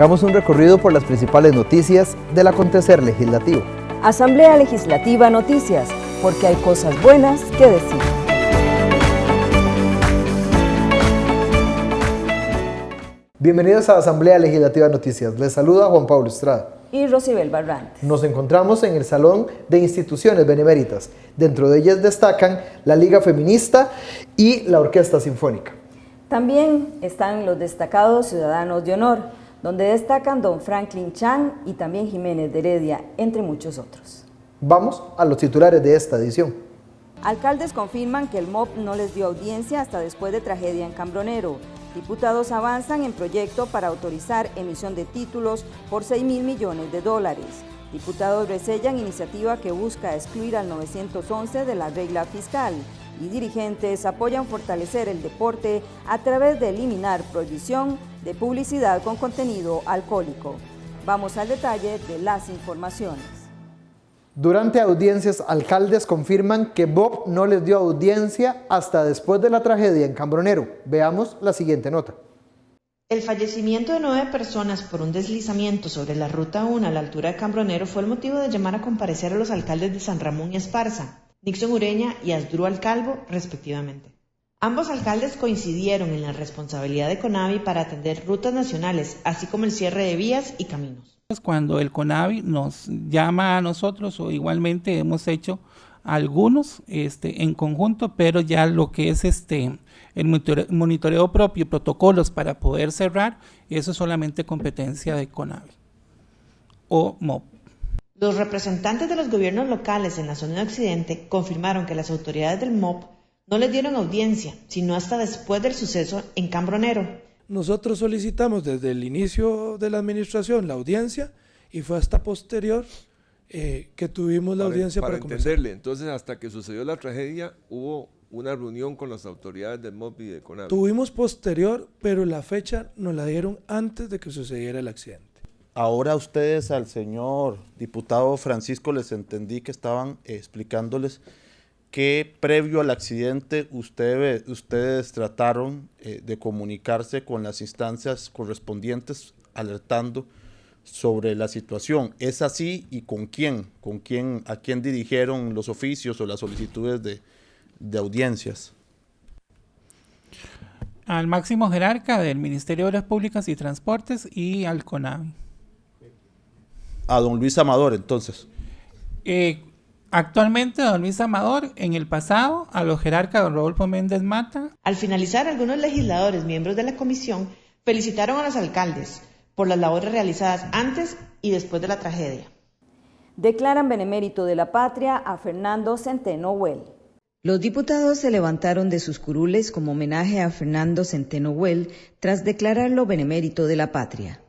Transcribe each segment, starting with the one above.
Hagamos un recorrido por las principales noticias del acontecer legislativo. Asamblea Legislativa Noticias, porque hay cosas buenas que decir. Bienvenidos a Asamblea Legislativa Noticias. Les saluda Juan Pablo Estrada Y Rosibel Barrantes. Nos encontramos en el Salón de Instituciones Beneméritas. Dentro de ellas destacan la Liga Feminista y la Orquesta Sinfónica. También están los destacados ciudadanos de honor, donde destacan don Franklin Chan y también Jiménez de Heredia, entre muchos otros. Vamos a los titulares de esta edición. Alcaldes confirman que el MOP no les dio audiencia hasta después de tragedia en Cambronero. Diputados avanzan en proyecto para autorizar emisión de títulos por $6.000 millones. Diputados resellan iniciativa que busca excluir al 911 de la regla fiscal. Y dirigentes apoyan fortalecer el deporte a través de eliminar prohibición de publicidad con contenido alcohólico. Vamos al detalle de las informaciones. Durante audiencias, alcaldes confirman que Bob no les dio audiencia hasta después de la tragedia en Cambronero. Veamos la siguiente nota. El fallecimiento de 9 personas por un deslizamiento sobre la Ruta 1 a la altura de Cambronero fue el motivo de llamar a comparecer a los alcaldes de San Ramón y Esparza, Nixon Ureña y Asdrúbal Calvo, respectivamente. Ambos alcaldes coincidieron en la responsabilidad de CONAVI para atender rutas nacionales, así como el cierre de vías y caminos. Cuando el CONAVI nos llama a nosotros, o igualmente hemos hecho algunos en conjunto, pero ya lo que es el monitoreo propio, protocolos para poder cerrar, eso es solamente competencia de CONAVI o MOP. Los representantes de los gobiernos locales en la zona de Occidente confirmaron que las autoridades del MOP no les dieron audiencia, sino hasta después del suceso en Cambronero. Nosotros solicitamos desde el inicio de la administración la audiencia y fue hasta posterior que tuvimos la audiencia para entenderle. Entonces, hasta que sucedió la tragedia, hubo una reunión con las autoridades del MOP y de CONAVI. Tuvimos posterior, pero la fecha nos la dieron antes de que sucediera el accidente. Ahora ustedes, al señor diputado Francisco, les entendí que estaban explicándoles que previo al accidente ustedes trataron de comunicarse con las instancias correspondientes alertando sobre la situación. ¿Es así? ¿Y con quién? ¿A quién dirigieron los oficios o las solicitudes de audiencias? Al máximo jerarca del Ministerio de Obras Públicas y Transportes y al CONAVI. A don Luis Amador, entonces. Actualmente don Luis Amador, en el pasado a los jerarcas don Rodolfo Méndez Mata. Al finalizar, algunos legisladores, miembros de la comisión, felicitaron a los alcaldes por las labores realizadas antes y después de la tragedia. Declaran benemérito de la patria a Fernando Centeno Güell. Los diputados se levantaron de sus curules como homenaje a Fernando Centeno Güell tras declararlo benemérito de la patria.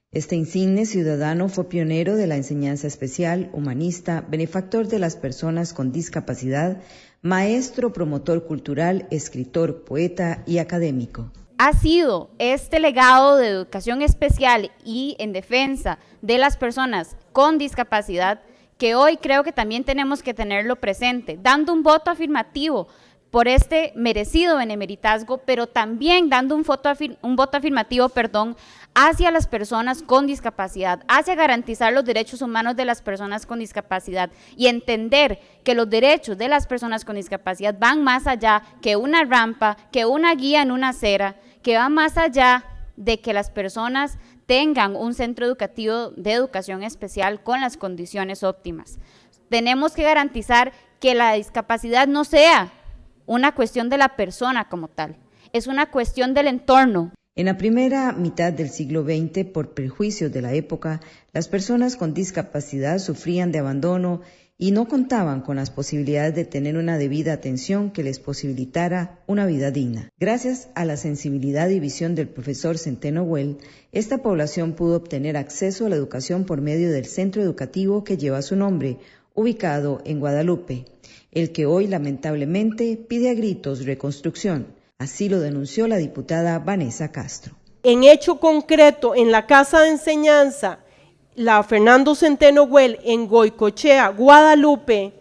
Este insigne ciudadano fue pionero de la enseñanza especial, humanista, benefactor de las personas con discapacidad, maestro, promotor cultural, escritor, poeta y académico. Ha sido este legado de educación especial y en defensa de las personas con discapacidad que hoy creo que también tenemos que tenerlo presente, dando un voto afirmativo por este merecido benemeritazgo, pero también dando un voto afirmativo, hacia las personas con discapacidad, hacia garantizar los derechos humanos de las personas con discapacidad y entender que los derechos de las personas con discapacidad van más allá que una rampa, que una guía en una acera, que va más allá de que las personas tengan un centro educativo de educación especial con las condiciones óptimas. Tenemos que garantizar que la discapacidad no sea una cuestión de la persona como tal, es una cuestión del entorno. En la primera mitad del siglo XX, por prejuicios de la época, las personas con discapacidad sufrían de abandono y no contaban con las posibilidades de tener una debida atención que les posibilitara una vida digna. Gracias a la sensibilidad y visión del profesor Centeno Güell, esta población pudo obtener acceso a la educación por medio del centro educativo que lleva su nombre, ubicado en Guadalupe, el que hoy lamentablemente pide a gritos reconstrucción. Así lo denunció la diputada Vanessa Castro. En hecho concreto, en la Casa de Enseñanza, la Fernando Centeno Güell en Goicoechea, Guadalupe,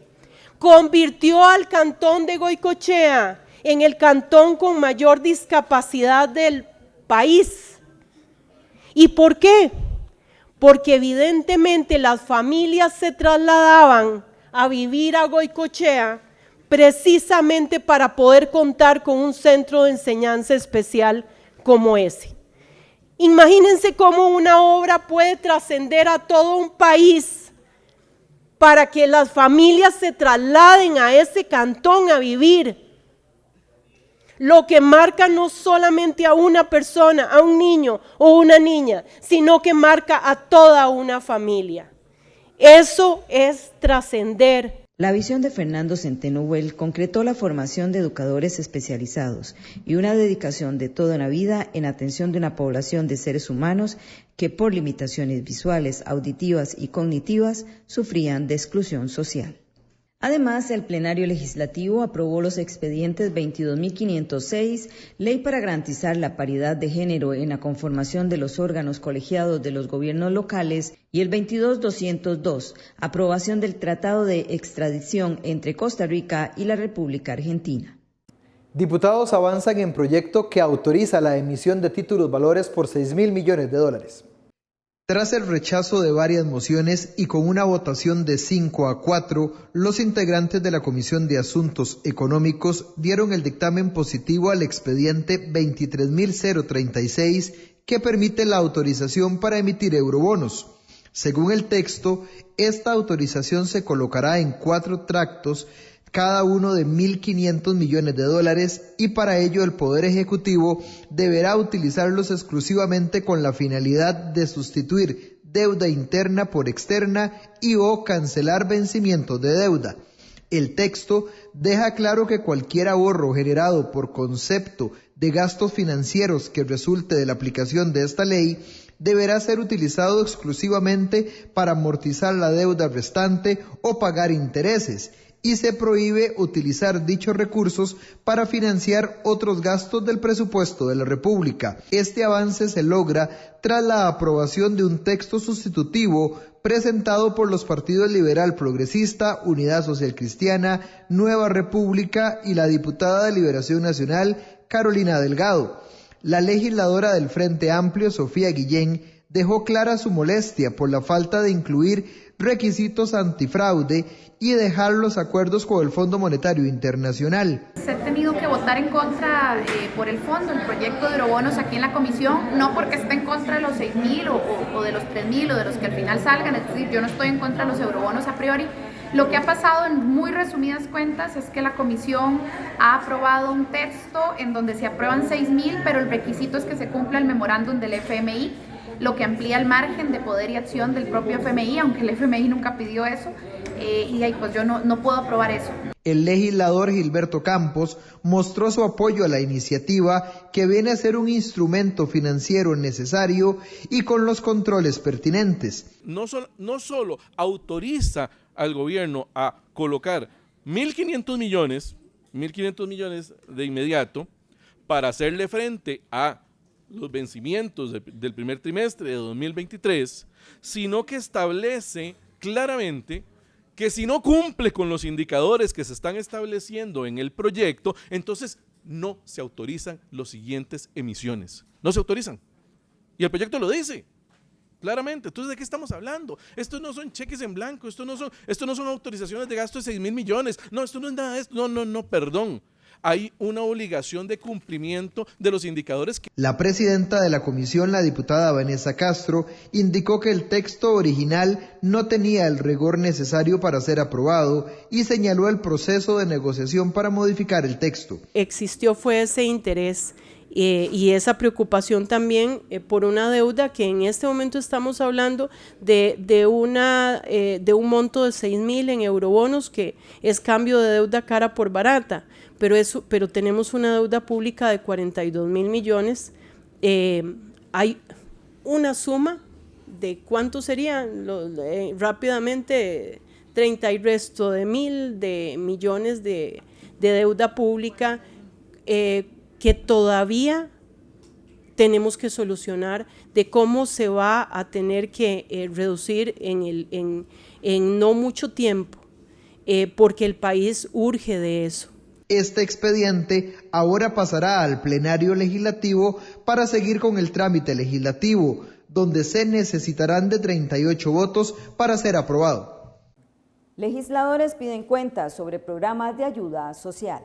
convirtió al cantón de Goicoechea en el cantón con mayor discapacidad del país. ¿Y por qué? porque evidentemente las familias se trasladaban a vivir a Goicoechea precisamente para poder contar con un centro de enseñanza especial como ese. Imagínense cómo una obra puede trascender a todo un país para que las familias se trasladen a ese cantón a vivir. Lo que marca no solamente a una persona, a un niño o una niña, sino que marca a toda una familia. Eso es trascender. La visión de Fernando Centeno Güell concretó la formación de educadores especializados y una dedicación de toda una vida en atención de una población de seres humanos que por limitaciones visuales, auditivas y cognitivas sufrían de exclusión social. Además, el plenario legislativo aprobó los expedientes 22.506, Ley para garantizar la paridad de género en la conformación de los órganos colegiados de los gobiernos locales, y el 22.202, aprobación del Tratado de Extradición entre Costa Rica y la República Argentina. Diputados avanzan en proyecto que autoriza la emisión de títulos valores por $6.000 millones. Tras el rechazo de varias mociones y con una votación de 5-4, los integrantes de la Comisión de Asuntos Económicos dieron el dictamen positivo al expediente 23.036 que permite la autorización para emitir eurobonos. Según el texto, esta autorización se colocará en 4 tractos, cada uno de $1.500 millones, y para ello el Poder Ejecutivo deberá utilizarlos exclusivamente con la finalidad de sustituir deuda interna por externa y o cancelar vencimientos de deuda. El texto deja claro que cualquier ahorro generado por concepto de gastos financieros que resulte de la aplicación de esta ley deberá ser utilizado exclusivamente para amortizar la deuda restante o pagar intereses, y se prohíbe utilizar dichos recursos para financiar otros gastos del presupuesto de la República. Este avance se logra tras la aprobación de un texto sustitutivo presentado por los partidos Liberal Progresista, Unidad Social Cristiana, Nueva República y la diputada de Liberación Nacional, Carolina Delgado. La legisladora del Frente Amplio, Sofía Guillén, dejó clara su molestia por la falta de incluir requisitos antifraude y dejar los acuerdos con el Fondo Monetario Internacional. Se ha tenido que votar en contra por el fondo, el proyecto de eurobonos aquí en la comisión, no porque esté en contra de los 6.000 o de los 3.000 o de los que al final salgan, es decir, yo no estoy en contra de los eurobonos a priori. Lo que ha pasado en muy resumidas cuentas es que la comisión ha aprobado un texto en donde se aprueban 6.000, pero el requisito es que se cumpla el memorándum del FMI, lo que amplía el margen de poder y acción del propio FMI, aunque el FMI nunca pidió eso, y ahí pues yo no puedo aprobar eso. El legislador Gilberto Campos mostró su apoyo a la iniciativa, que viene a ser un instrumento financiero necesario y con los controles pertinentes. No solo autoriza al gobierno a colocar 1.500 millones de inmediato para hacerle frente a los vencimientos del primer trimestre de 2023, sino que establece claramente que si no cumple con los indicadores que se están estableciendo en el proyecto, entonces no se autorizan las siguientes emisiones. No se autorizan. Y el proyecto lo dice claramente. Entonces, ¿de qué estamos hablando? Estos no son cheques en blanco, esto no son autorizaciones de gasto de 6.000 millones. No, esto no es nada de esto. No, perdón. Hay una obligación de cumplimiento de los indicadores. La presidenta de la comisión, la diputada Vanessa Castro, indicó que el texto original no tenía el rigor necesario para ser aprobado y señaló el proceso de negociación para modificar el texto. Fue ese interés y esa preocupación también por una deuda que en este momento estamos hablando de un monto de 6.000 en eurobonos, que es cambio de deuda cara por barata. Pero tenemos una deuda pública de 42.000 millones. Hay una suma de ¿cuánto serían? Rápidamente, 30 y resto de mil de millones de deuda pública que todavía tenemos que solucionar, de cómo se va a tener que reducir en no mucho tiempo, porque el país urge de eso. Este expediente ahora pasará al plenario legislativo para seguir con el trámite legislativo. donde se necesitarán de 38 votos para ser aprobado. Legisladores piden cuentas sobre programas de ayuda social.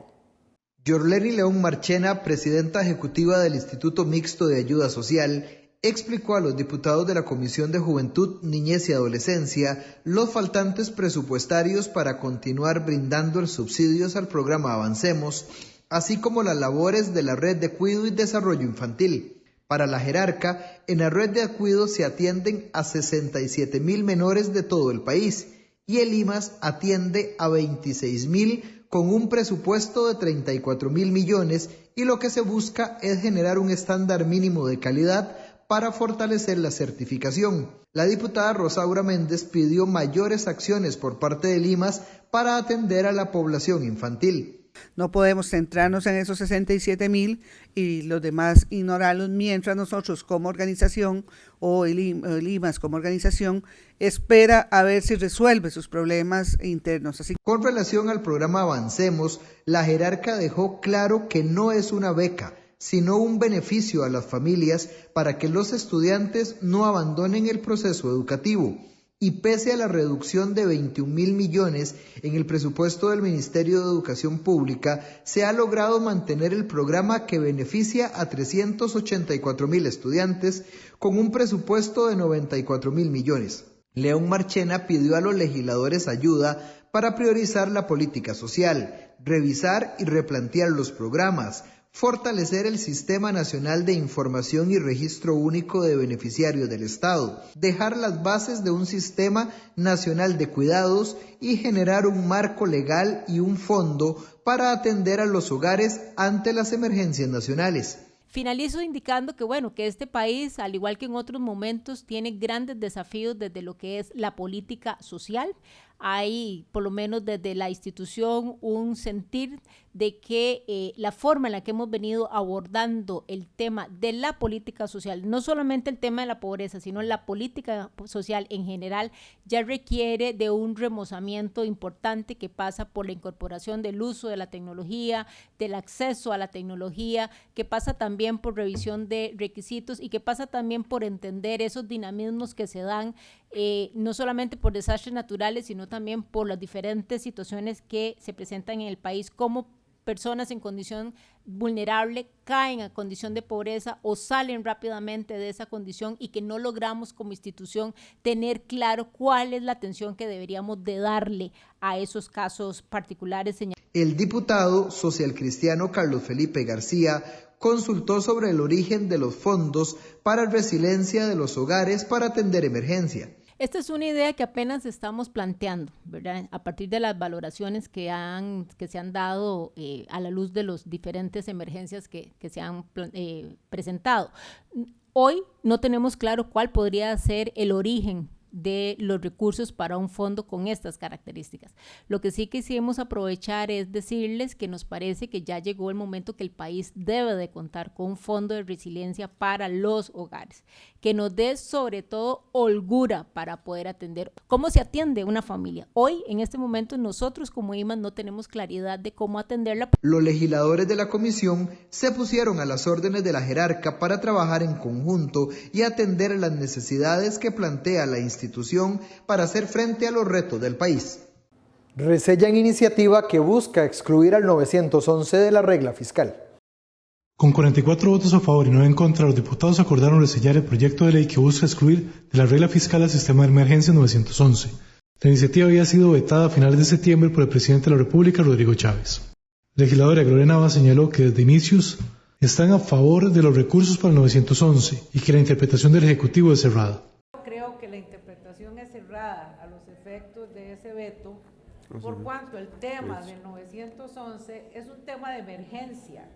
Yorleni León Marchena, presidenta ejecutiva del Instituto Mixto de Ayuda Social, explicó a los diputados de la Comisión de Juventud, Niñez y Adolescencia los faltantes presupuestarios para continuar brindando los subsidios al programa Avancemos, así como las labores de la Red de Cuidado y Desarrollo Infantil. Para la jerarca, en la Red de Cuidado se atienden a 67,000 menores de todo el país y el IMAS atiende a 26,000 con un presupuesto de 34,000 millones, y lo que se busca es generar un estándar mínimo de calidad para fortalecer la certificación. La diputada Rosaura Méndez pidió mayores acciones por parte del IMAS para atender a la población infantil. No podemos centrarnos en esos 67,000 y los demás ignorarlos, mientras nosotros como organización o el IMAS como organización espera a ver si resuelve sus problemas internos. Con relación al programa Avancemos, la jerarca dejó claro que no es una beca, sino un beneficio a las familias para que los estudiantes no abandonen el proceso educativo. Y pese a la reducción de 21,000 millones en el presupuesto del Ministerio de Educación Pública, se ha logrado mantener el programa que beneficia a 384,000 estudiantes con un presupuesto de 94,000 millones. León Marchena pidió a los legisladores ayuda para priorizar la política social, revisar y replantear los programas, fortalecer el Sistema Nacional de Información y Registro Único de Beneficiarios del Estado, dejar las bases de un Sistema Nacional de Cuidados y generar un marco legal y un fondo para atender a los hogares ante las emergencias nacionales. Finalizo indicando que este país, al igual que en otros momentos, tiene grandes desafíos desde lo que es la política social. Hay, por lo menos desde la institución, un sentir de que la forma en la que hemos venido abordando el tema de la política social, no solamente el tema de la pobreza, sino la política social en general, ya requiere de un remozamiento importante que pasa por la incorporación del uso de la tecnología, del acceso a la tecnología, que pasa también por revisión de requisitos y que pasa también por entender esos dinamismos que se dan no solamente por desastres naturales, sino también por las diferentes situaciones que se presentan en el país, como personas en condición vulnerable caen a condición de pobreza o salen rápidamente de esa condición, y que no logramos como institución tener claro cuál es la atención que deberíamos de darle a esos casos particulares. El diputado socialcristiano Carlos Felipe García consultó sobre el origen de los fondos para resiliencia de los hogares para atender emergencia. Esta es una idea que apenas estamos planteando, ¿verdad? A partir de las valoraciones que se han dado a la luz de las diferentes emergencias que se han presentado. Hoy no tenemos claro cuál podría ser el origen de los recursos para un fondo con estas características. Lo que sí quisimos aprovechar es decirles que nos parece que ya llegó el momento que el país debe de contar con un fondo de resiliencia para los hogares, que nos dé sobre todo holgura para poder atender. ¿Cómo se atiende una familia? Hoy, en este momento, nosotros como IMAS no tenemos claridad de cómo atenderla. Los legisladores de la comisión se pusieron a las órdenes de la jerarca para trabajar en conjunto y atender las necesidades que plantea la institución para hacer frente a los retos del país. Resellan iniciativa que busca excluir al 911 de la regla fiscal. Con 44 votos a favor y 9 en contra, los diputados acordaron resellar el proyecto de ley que busca excluir de la regla fiscal al sistema de emergencia 911. La iniciativa había sido vetada a finales de septiembre por el presidente de la República, Rodrigo Chávez. La legisladora Gloria Navas señaló que desde inicios están a favor de los recursos para el 911 y que la interpretación del Ejecutivo es errada. Creo que la interpretación es errada a los efectos de ese veto, por cuanto el tema del 911 es un tema de emergencia.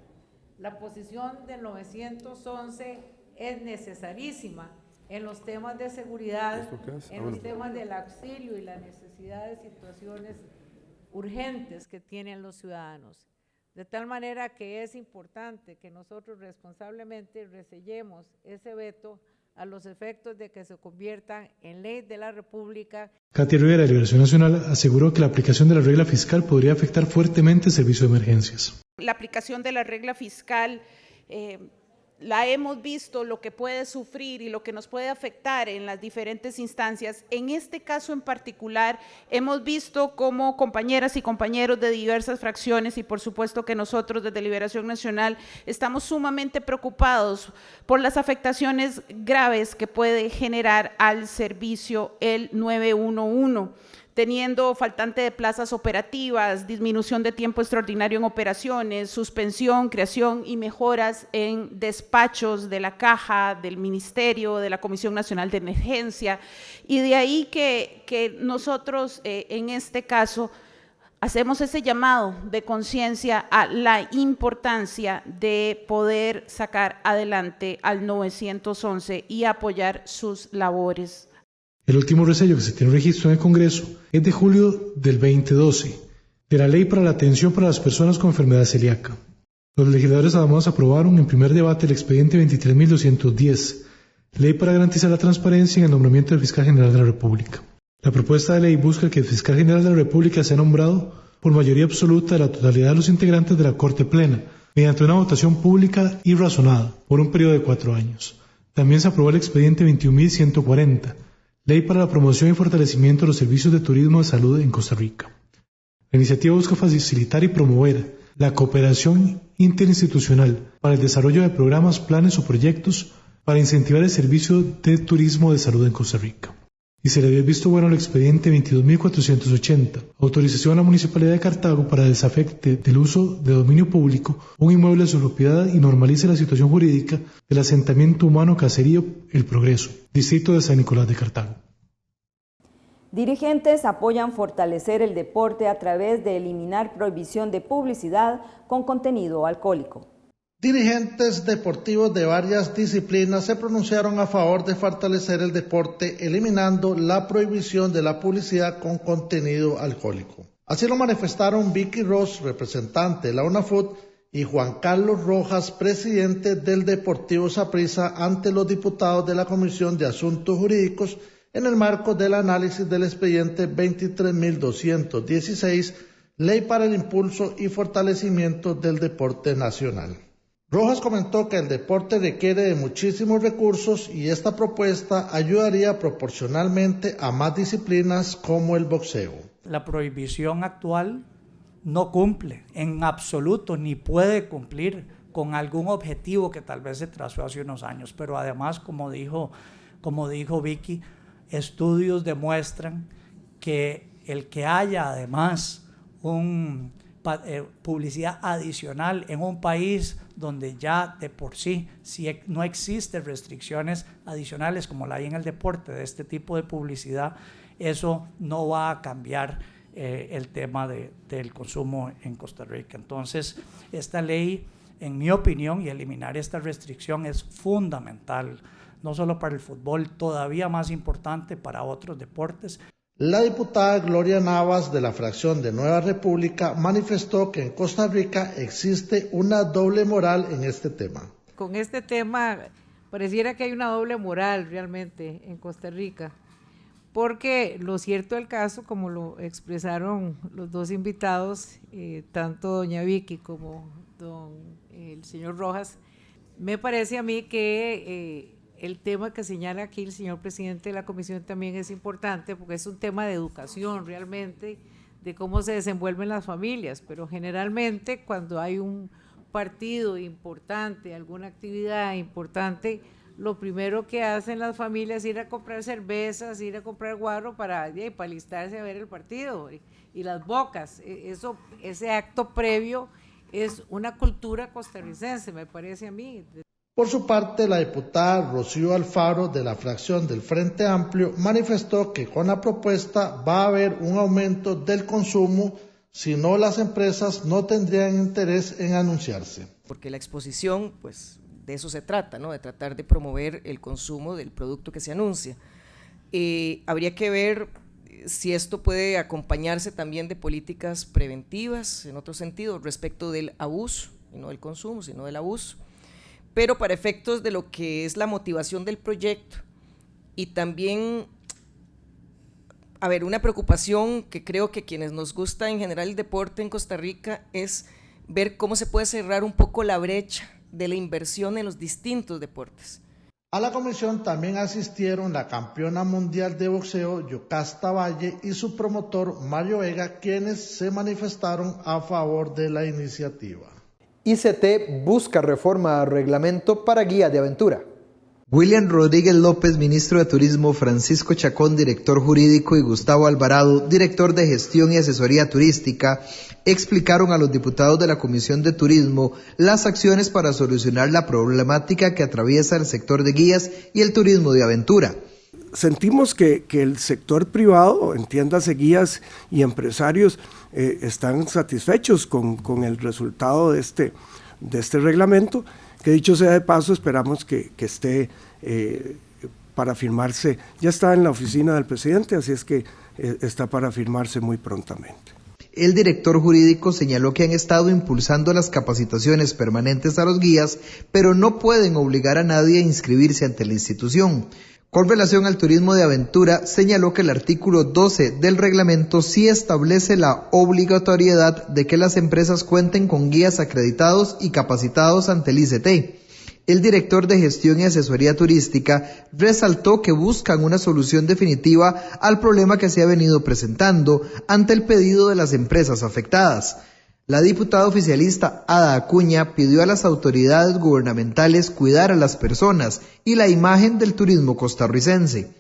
La posición del 911 es necesarísima en los temas de seguridad, en los temas del auxilio y la necesidad de situaciones urgentes que tienen los ciudadanos. De tal manera que es importante que nosotros responsablemente resellemos ese veto a los efectos de que se conviertan en ley de la República. Katia Rivera, de Liberación Nacional, aseguró que la aplicación de la regla fiscal podría afectar fuertemente el servicio de emergencias. La aplicación de la regla fiscal la hemos visto, lo que puede sufrir y lo que nos puede afectar en las diferentes instancias. En este caso en particular, hemos visto cómo compañeras y compañeros de diversas fracciones y por supuesto que nosotros desde Liberación Nacional estamos sumamente preocupados por las afectaciones graves que puede generar al servicio el 911. Teniendo faltante de plazas operativas, disminución de tiempo extraordinario en operaciones, suspensión, creación y mejoras en despachos de la Caja, del Ministerio, de la Comisión Nacional de Emergencia, y de ahí que nosotros en este caso hacemos ese llamado de conciencia a la importancia de poder sacar adelante al 911 y apoyar sus labores. El último resello que se tiene registro en el Congreso es de julio del 2012, de la Ley para la Atención para las Personas con Enfermedad Celíaca. Los legisladores además aprobaron en primer debate el expediente 23.210, Ley para garantizar la transparencia en el nombramiento del Fiscal General de la República. La propuesta de ley busca que el Fiscal General de la República sea nombrado por mayoría absoluta de la totalidad de los integrantes de la Corte Plena, mediante una votación pública y razonada, por un periodo de 4 años. También se aprobó el expediente 21.140, Ley para la promoción y fortalecimiento de los servicios de turismo de salud en Costa Rica. La iniciativa busca facilitar y promover la cooperación interinstitucional para el desarrollo de programas, planes o proyectos para incentivar el servicio de turismo de salud en Costa Rica. Y se le había visto bueno el expediente 22.480, autorización a la Municipalidad de Cartago para desafecte del uso de dominio público un inmueble de su propiedad y normalice la situación jurídica del asentamiento humano Caserío El Progreso, distrito de San Nicolás de Cartago. Dirigentes apoyan fortalecer el deporte a través de eliminar prohibición de publicidad con contenido alcohólico. Dirigentes deportivos de varias disciplinas se pronunciaron a favor de fortalecer el deporte eliminando la prohibición de la publicidad con contenido alcohólico. Así lo manifestaron Vicky Ross, representante de la UNAFUT, y Juan Carlos Rojas, presidente del Deportivo Saprissa, ante los diputados de la Comisión de Asuntos Jurídicos en el marco del análisis del expediente 23.216, Ley para el Impulso y Fortalecimiento del Deporte Nacional. Rojas comentó que el deporte requiere de muchísimos recursos y esta propuesta ayudaría proporcionalmente a más disciplinas como el boxeo. La prohibición actual no cumple en absoluto ni puede cumplir con algún objetivo que tal vez se trazó hace unos años, pero además, como dijo Vicky, estudios demuestran que el que haya además publicidad adicional en un país donde ya de por sí no existen restricciones adicionales como la hay en el deporte de este tipo de publicidad, eso no va a cambiar el tema del consumo en Costa Rica. Entonces, esta ley, en mi opinión, y eliminar esta restricción es fundamental, no solo para el fútbol, todavía más importante para otros deportes. La diputada Gloria Navas de la fracción de Nueva República manifestó que en Costa Rica existe una doble moral en este tema. Con este tema pareciera que hay una doble moral realmente en Costa Rica, porque lo cierto del caso, como lo expresaron los dos invitados, tanto doña Vicky como el señor Rojas, me parece a mí que el tema que señala aquí el señor presidente de la comisión también es importante porque es un tema de educación realmente, de cómo se desenvuelven las familias, pero generalmente cuando hay un partido importante, alguna actividad importante, lo primero que hacen las familias es ir a comprar cervezas, ir a comprar guaro para alistarse a ver el partido y las bocas. Ese acto previo es una cultura costarricense, me parece a mí. Por su parte, la diputada Rocío Alfaro, de la fracción del Frente Amplio, manifestó que con la propuesta va a haber un aumento del consumo, si no las empresas no tendrían interés en anunciarse. Porque la exposición, pues de eso se trata, ¿no? De tratar de promover el consumo del producto que se anuncia. Habría que ver si esto puede acompañarse también de políticas preventivas, en otro sentido, respecto del abuso, y no del consumo, sino del abuso. Pero para efectos de lo que es la motivación del proyecto y también, una preocupación que creo que quienes nos gusta en general el deporte en Costa Rica es ver cómo se puede cerrar un poco la brecha de la inversión en los distintos deportes. A la comisión también asistieron la campeona mundial de boxeo Yocasta Valle y su promotor Mario Vega, quienes se manifestaron a favor de la iniciativa. ICT busca reforma al reglamento para guías de aventura. William Rodríguez López, ministro de Turismo, Francisco Chacón, director jurídico, y Gustavo Alvarado, director de Gestión y Asesoría Turística, explicaron a los diputados de la Comisión de Turismo las acciones para solucionar la problemática que atraviesa el sector de guías y el turismo de aventura. Sentimos que el sector privado, entiéndase guías y empresarios, están satisfechos con el resultado de este reglamento, que dicho sea de paso, esperamos que esté para firmarse, ya está en la oficina del presidente, así es que está para firmarse muy prontamente. El director jurídico señaló que han estado impulsando las capacitaciones permanentes a los guías, pero no pueden obligar a nadie a inscribirse ante la institución. Con relación al turismo de aventura, señaló que el artículo 12 del reglamento sí establece la obligatoriedad de que las empresas cuenten con guías acreditados y capacitados ante el ICT. El director de Gestión y Asesoría Turística resaltó que buscan una solución definitiva al problema que se ha venido presentando ante el pedido de las empresas afectadas. La diputada oficialista Ada Acuña pidió a las autoridades gubernamentales cuidar a las personas y la imagen del turismo costarricense.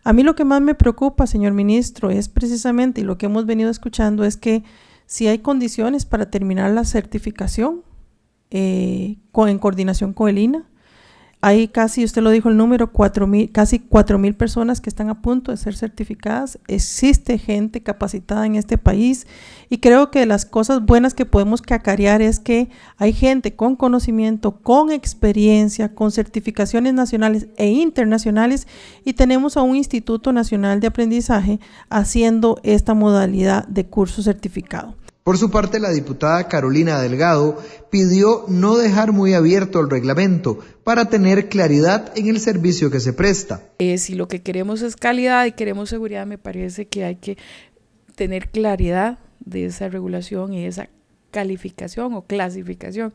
A mí lo que más me preocupa, señor ministro, es precisamente, y lo que hemos venido escuchando, es que si hay condiciones para terminar la certificación en coordinación con el INAH. Hay casi, usted lo dijo el número, casi 4,000 personas que están a punto de ser certificadas. Existe gente capacitada en este país y creo que de las cosas buenas que podemos cacarear es que hay gente con conocimiento, con experiencia, con certificaciones nacionales e internacionales, y tenemos a un Instituto Nacional de Aprendizaje haciendo esta modalidad de curso certificado. Por su parte, la diputada Carolina Delgado pidió no dejar muy abierto el reglamento para tener claridad en el servicio que se presta. Si lo que queremos es calidad y queremos seguridad, me parece que hay que tener claridad de esa regulación y esa calificación o clasificación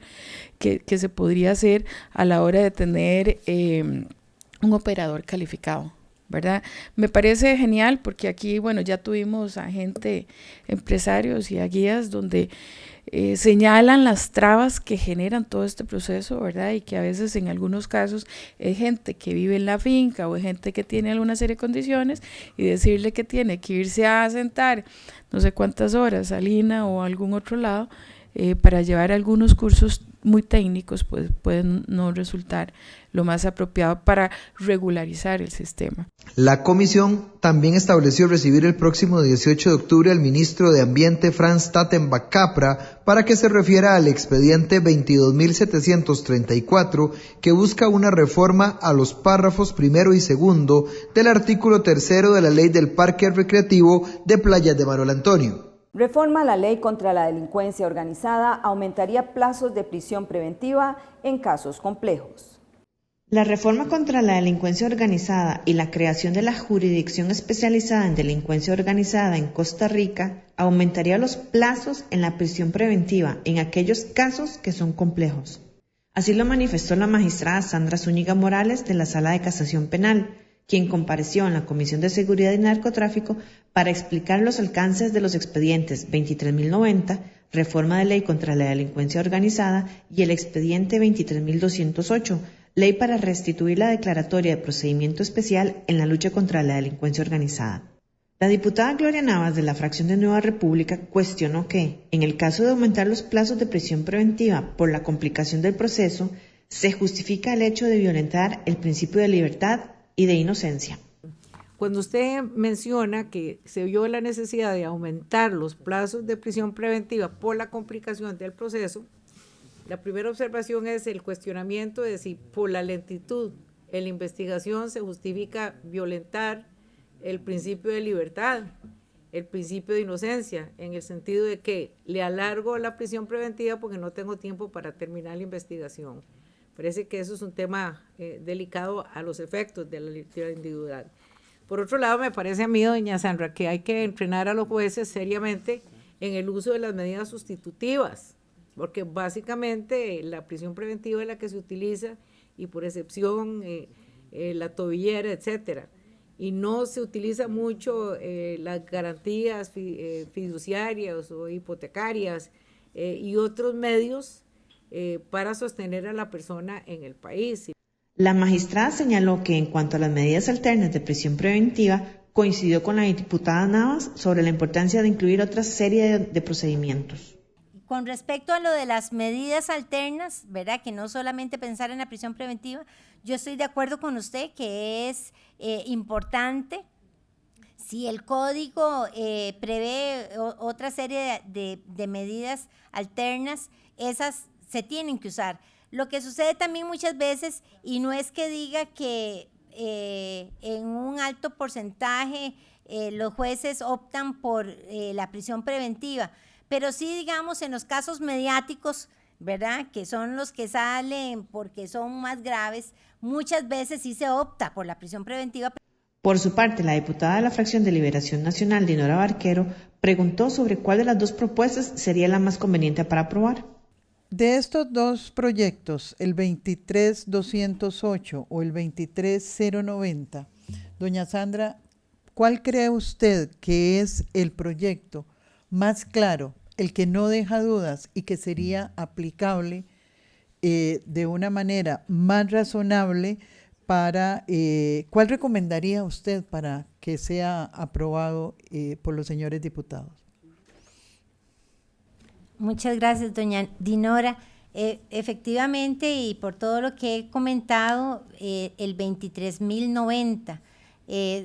que se podría hacer a la hora de tener un operador calificado, ¿verdad? Me parece genial porque aquí, bueno, ya tuvimos a gente, empresarios y a guías donde señalan las trabas que generan todo este proceso, ¿verdad? Y que a veces en algunos casos es gente que vive en la finca o es gente que tiene alguna serie de condiciones, y decirle que tiene que irse a sentar no sé cuántas horas a Lina o a algún otro lado para llevar algunos cursos muy técnicos, pues pueden no resultar lo más apropiado para regularizar el sistema. La comisión también estableció recibir el próximo 18 de octubre al ministro de Ambiente, Franz Tattenbach Capra, para que se refiera al expediente 22.734, que busca una reforma a los párrafos primero y segundo del artículo 3 de la Ley del Parque Recreativo de Playas de Manuel Antonio. Reforma a la ley contra la delincuencia organizada aumentaría plazos de prisión preventiva en casos complejos. La reforma contra la delincuencia organizada y la creación de la Jurisdicción Especializada en Delincuencia Organizada en Costa Rica aumentaría los plazos en la prisión preventiva en aquellos casos que son complejos. Así lo manifestó la magistrada Sandra Zúñiga Morales de la Sala de Casación Penal, quien compareció en la Comisión de Seguridad y Narcotráfico para explicar los alcances de los expedientes 23.090, reforma de ley contra la delincuencia organizada, y el expediente 23.208, ley para restituir la declaratoria de procedimiento especial en la lucha contra la delincuencia organizada. La diputada Gloria Navas de la fracción de Nueva República cuestionó que, en el caso de aumentar los plazos de prisión preventiva por la complicación del proceso, se justifica el hecho de violentar el principio de libertad y de inocencia. Cuando usted menciona que se vio la necesidad de aumentar los plazos de prisión preventiva por la complicación del proceso, la primera observación es el cuestionamiento de si por la lentitud en la investigación se justifica violentar el principio de libertad, el principio de inocencia, en el sentido de que le alargo la prisión preventiva porque no tengo tiempo para terminar la investigación. Parece que eso es un tema delicado a los efectos de la libertad individual. Por otro lado, me parece a mí, doña Sandra, que hay que entrenar a los jueces seriamente en el uso de las medidas sustitutivas, porque básicamente la prisión preventiva es la que se utiliza y por excepción la tobillera, etcétera. Y no se utiliza mucho las garantías fiduciarias o hipotecarias y otros medios para sostener a la persona en el país. La magistrada señaló que en cuanto a las medidas alternas de prisión preventiva, coincidió con la diputada Navas sobre la importancia de incluir otra serie de procedimientos. Con respecto a lo de las medidas alternas, ¿verdad? Que no solamente pensar en la prisión preventiva, yo estoy de acuerdo con usted que es importante. Si el código prevé otra serie de medidas alternas, esas se tienen que usar. Lo que sucede también muchas veces, y no es que diga que en un alto porcentaje los jueces optan por la prisión preventiva, pero sí, digamos, en los casos mediáticos, ¿verdad?, que son los que salen porque son más graves, muchas veces sí se opta por la prisión preventiva. Por su parte, la diputada de la fracción de Liberación Nacional, Dinora Barquero, preguntó sobre cuál de las dos propuestas sería la más conveniente para aprobar. De estos dos proyectos, el 23208 o el 23090, doña Sandra, ¿cuál cree usted que es el proyecto más claro, el que no deja dudas y que sería aplicable de una manera más razonable para, ¿cuál recomendaría usted para que sea aprobado por los señores diputados? Muchas gracias, doña Dinora. Efectivamente, y por todo lo que he comentado, el 23090,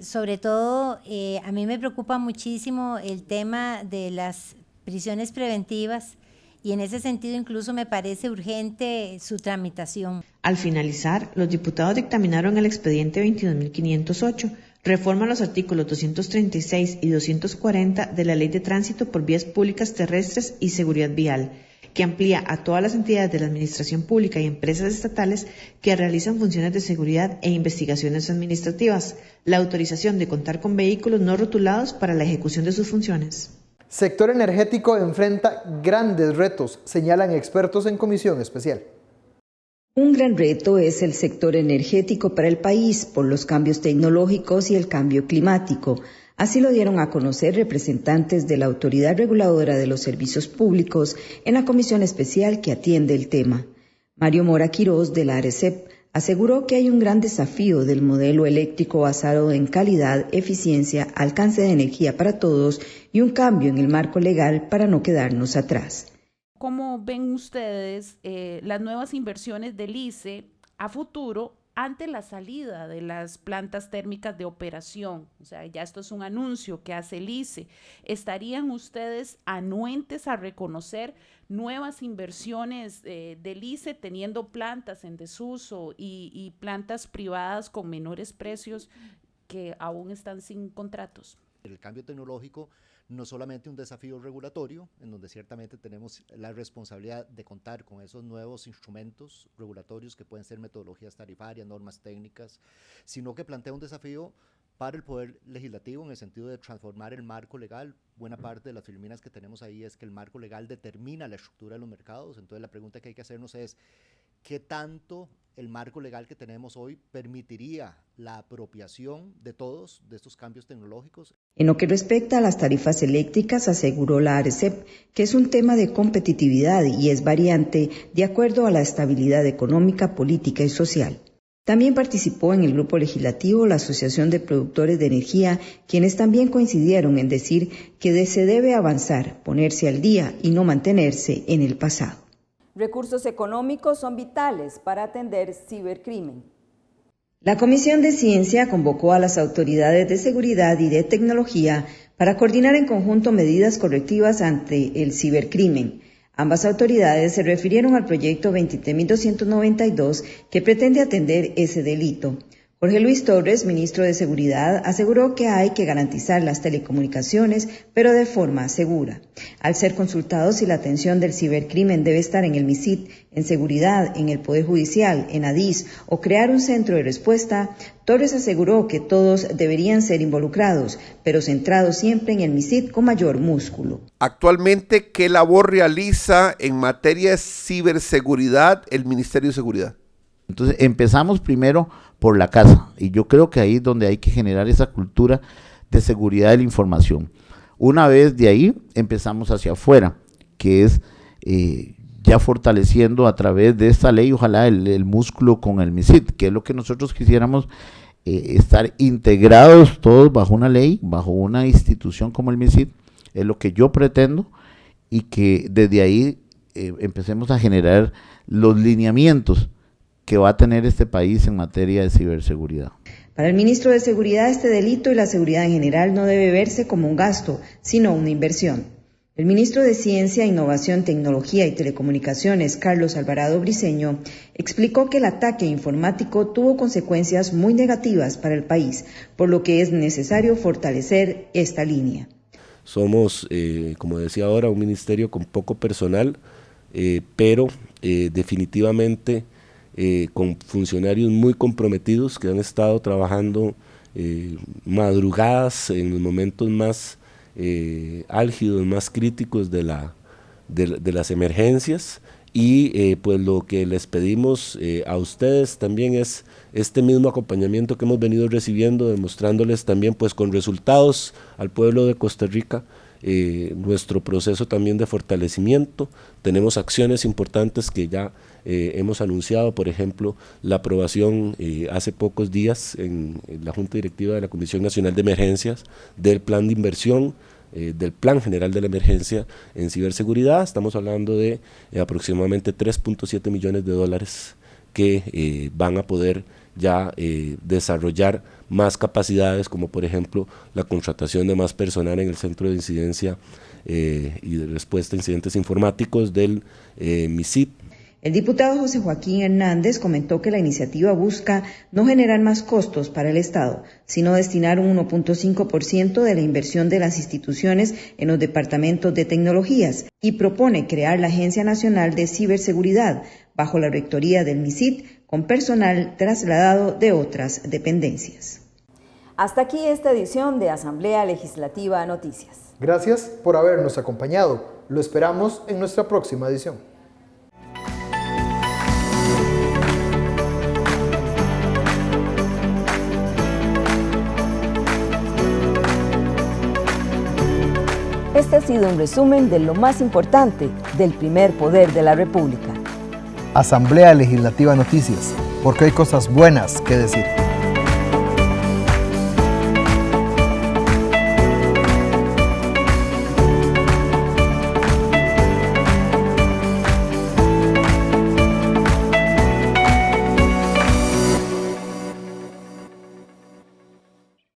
sobre todo a mí me preocupa muchísimo el tema de las prisiones preventivas y en ese sentido incluso me parece urgente su tramitación. Al finalizar, los diputados dictaminaron el expediente 22.508, reforma a los artículos 236 y 240 de la Ley de Tránsito por Vías Públicas Terrestres y Seguridad Vial, que amplía a todas las entidades de la administración pública y empresas estatales que realizan funciones de seguridad e investigaciones administrativas, la autorización de contar con vehículos no rotulados para la ejecución de sus funciones. Sector energético enfrenta grandes retos, señalan expertos en comisión especial. Un gran reto es el sector energético para el país por los cambios tecnológicos y el cambio climático. Así lo dieron a conocer representantes de la Autoridad Reguladora de los Servicios Públicos en la comisión especial que atiende el tema. Mario Mora Quirós, de la ARECEP, aseguró que hay un gran desafío del modelo eléctrico basado en calidad, eficiencia, alcance de energía para todos y un cambio en el marco legal para no quedarnos atrás. ¿Cómo ven ustedes las nuevas inversiones del ICE a futuro ante la salida de las plantas térmicas de operación? O sea, ya esto es un anuncio que hace el ICE. ¿Estarían ustedes anuentes a reconocer nuevas inversiones del ICE teniendo plantas en desuso y plantas privadas con menores precios que aún están sin contratos? El cambio tecnológico no solamente un desafío regulatorio, en donde ciertamente tenemos la responsabilidad de contar con esos nuevos instrumentos regulatorios que pueden ser metodologías tarifarias, normas técnicas, sino que plantea un desafío para el Poder Legislativo en el sentido de transformar el marco legal. Buena parte de las filminas que tenemos ahí es que el marco legal determina la estructura de los mercados, entonces la pregunta que hay que hacernos es ¿qué tanto el marco legal que tenemos hoy permitiría la apropiación de todos de estos cambios tecnológicos? En lo que respecta a las tarifas eléctricas, aseguró la ARECEP que es un tema de competitividad y es variante de acuerdo a la estabilidad económica, política y social. También participó en el grupo legislativo la Asociación de Productores de Energía, quienes también coincidieron en decir que se debe avanzar, ponerse al día y no mantenerse en el pasado. Recursos económicos son vitales para atender cibercrimen. La Comisión de Ciencia convocó a las autoridades de seguridad y de tecnología para coordinar en conjunto medidas correctivas ante el cibercrimen. Ambas autoridades se refirieron al proyecto 23.292 que pretende atender ese delito. Jorge Luis Torres, ministro de Seguridad, aseguró que hay que garantizar las telecomunicaciones, pero de forma segura. Al ser consultado si la atención del cibercrimen debe estar en el MISIT, en seguridad, en el Poder Judicial, en ADIS o crear un centro de respuesta, Torres aseguró que todos deberían ser involucrados, pero centrados siempre en el MISIT con mayor músculo. Actualmente, ¿qué labor realiza en materia de ciberseguridad el Ministerio de Seguridad? Entonces empezamos primero por la casa, y yo creo que ahí es donde hay que generar esa cultura de seguridad de la información. Una vez de ahí empezamos hacia afuera, que es ya fortaleciendo a través de esta ley, ojalá el músculo con el MISIT, que es lo que nosotros quisiéramos, estar integrados todos bajo una ley, bajo una institución como el MISIT, es lo que yo pretendo, y que desde ahí empecemos a generar los lineamientos que va a tener este país en materia de ciberseguridad. Para el ministro de Seguridad, este delito y la seguridad en general no debe verse como un gasto, sino una inversión. El ministro de Ciencia, Innovación, Tecnología y Telecomunicaciones, Carlos Alvarado Briceño, explicó que el ataque informático tuvo consecuencias muy negativas para el país, por lo que es necesario fortalecer esta línea. Somos, como decía ahora, un ministerio con poco personal, pero definitivamente con funcionarios muy comprometidos que han estado trabajando madrugadas en los momentos más álgidos, más críticos de las emergencias, y pues lo que les pedimos a ustedes también es este mismo acompañamiento que hemos venido recibiendo, demostrándoles también pues con resultados al pueblo de Costa Rica nuestro proceso también de fortalecimiento. Tenemos acciones importantes que ya hemos anunciado, por ejemplo, la aprobación hace pocos días en la Junta Directiva de la Comisión Nacional de Emergencias del plan de inversión, del Plan General de la Emergencia en ciberseguridad. Estamos hablando de aproximadamente 3.7 millones de dólares que van a poder ya desarrollar más capacidades, como por ejemplo la contratación de más personal en el Centro de Incidencia y de Respuesta a Incidentes Informáticos del MISIT. El diputado José Joaquín Hernández comentó que la iniciativa busca no generar más costos para el Estado, sino destinar un 1.5% de la inversión de las instituciones en los departamentos de tecnologías, y propone crear la Agencia Nacional de Ciberseguridad bajo la rectoría del MISIT, con personal trasladado de otras dependencias. Hasta aquí esta edición de Asamblea Legislativa Noticias. Gracias por habernos acompañado. Lo esperamos en nuestra próxima edición. Este ha sido un resumen de lo más importante del primer poder de la República. Asamblea Legislativa Noticias, porque hay cosas buenas que decir.